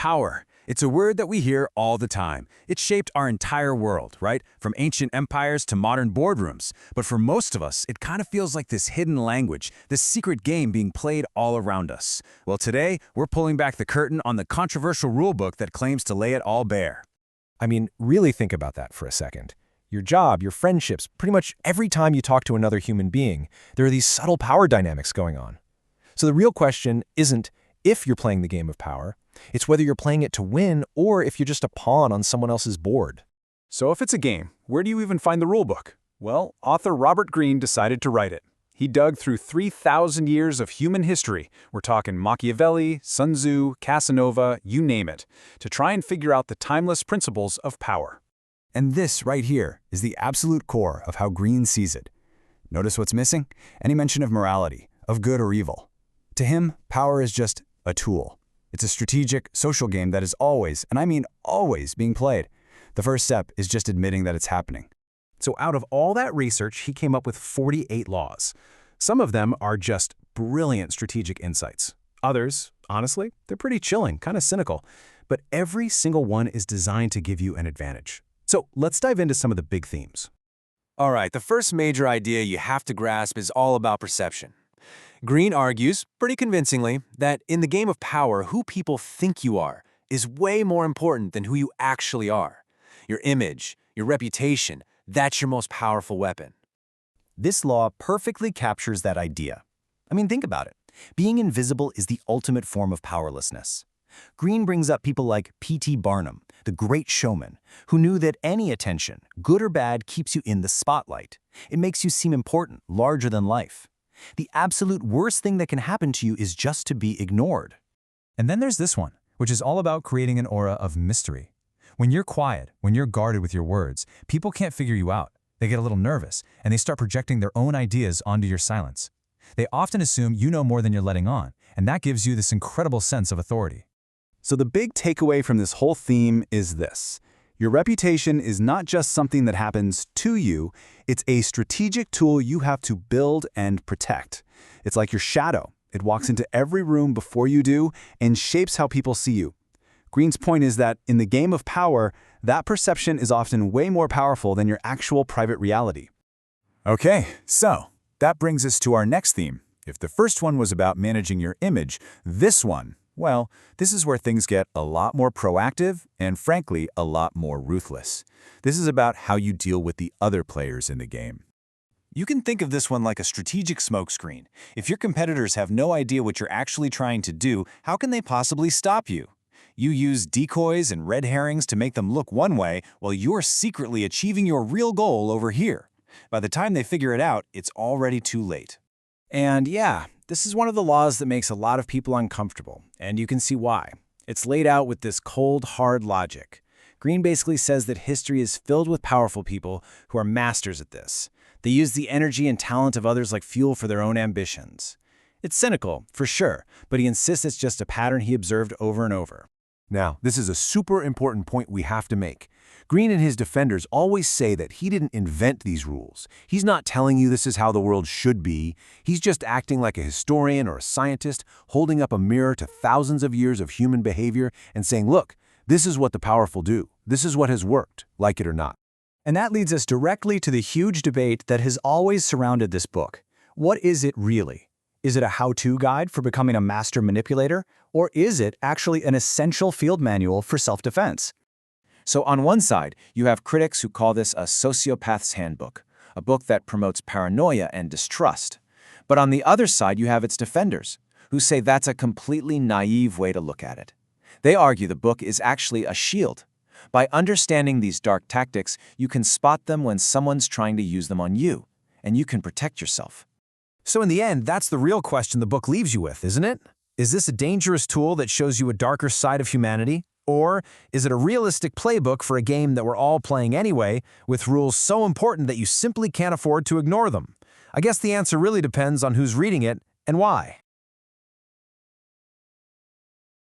Power. It's a word that we hear all the time. It shaped our entire world, right? From ancient empires to modern boardrooms. But for most of us, it kind of feels like this hidden language, this secret game being played all around us. Well, today, we're pulling back the curtain on the controversial rulebook that claims to lay it all bare. I mean, really think about that for a second. Your job, your friendships, pretty much every time you talk to another human being, there are these subtle power dynamics going on. So the real question isn't if you're playing the game of power, it's whether you're playing it to win or if you're just a pawn on someone else's board. So if it's a game, where do you even find the rulebook? Well, author Robert Greene decided to write it. He dug through 3,000 years of human history, we're talking Machiavelli, Sun Tzu, Casanova, you name it, to try and figure out the timeless principles of power. And this right here is the absolute core of how Greene sees it. Notice what's missing? Any mention of morality, of good or evil. To him, power is just a tool. It's a strategic, social game that is always, and I mean always, being played. The first step is just admitting that it's happening. So out of all that research, he came up with 48 laws. Some of them are just brilliant strategic insights. Others, honestly, they're pretty chilling, kind of cynical. But every single one is designed to give you an advantage. So let's dive into some of the big themes. All right, the first major idea you have to grasp is all about perception. Greene argues, pretty convincingly, that in the game of power, who people think you are is way more important than who you actually are. Your image, your reputation, that's your most powerful weapon. This law perfectly captures that idea. I mean, think about it. Being invisible is the ultimate form of powerlessness. Greene brings up people like P.T. Barnum, the great showman, who knew that any attention, good or bad, keeps you in the spotlight. It makes you seem important, larger than life. The absolute worst thing that can happen to you is just to be ignored. And then there's this one, which is all about creating an aura of mystery. When you're quiet, when you're guarded with your words, people can't figure you out. They get a little nervous, and they start projecting their own ideas onto your silence. They often assume you know more than you're letting on, and that gives you this incredible sense of authority. So the big takeaway from this whole theme is this. Your reputation is not just something that happens to you, it's a strategic tool you have to build and protect. It's like your shadow. It walks into every room before you do and shapes how people see you. Greene's point is that in the game of power, that perception is often way more powerful than your actual private reality. Okay, so that brings us to our next theme. If the first one was about managing your image, this one, well, this is where things get a lot more proactive and, frankly, a lot more ruthless. This is about how you deal with the other players in the game. You can think of this one like a strategic smokescreen. If your competitors have no idea what you're actually trying to do, how can they possibly stop you? You use decoys and red herrings to make them look one way while you're secretly achieving your real goal over here. By the time they figure it out, it's already too late. And yeah, this is one of the laws that makes a lot of people uncomfortable, and you can see why. It's laid out with this cold, hard logic. Greene basically says that history is filled with powerful people who are masters at this. They use the energy and talent of others like fuel for their own ambitions. It's cynical, for sure, but he insists it's just a pattern he observed over and over. Now, this is a super important point we have to make. Greene and his defenders always say that he didn't invent these rules. He's not telling you this is how the world should be. He's just acting like a historian or a scientist, holding up a mirror to thousands of years of human behavior and saying, look, this is what the powerful do. This is what has worked, like it or not. And that leads us directly to the huge debate that has always surrounded this book. What is it really? Is it a how-to guide for becoming a master manipulator, or is it actually an essential field manual for self-defense? So on one side, you have critics who call this a sociopath's handbook, a book that promotes paranoia and distrust. But on the other side, you have its defenders, who say that's a completely naive way to look at it. They argue the book is actually a shield. By understanding these dark tactics, you can spot them when someone's trying to use them on you, and you can protect yourself. So in the end, that's the real question the book leaves you with, isn't it? Is this a dangerous tool that shows you a darker side of humanity? Or is it a realistic playbook for a game that we're all playing anyway, with rules so important that you simply can't afford to ignore them? I guess the answer really depends on who's reading it and why.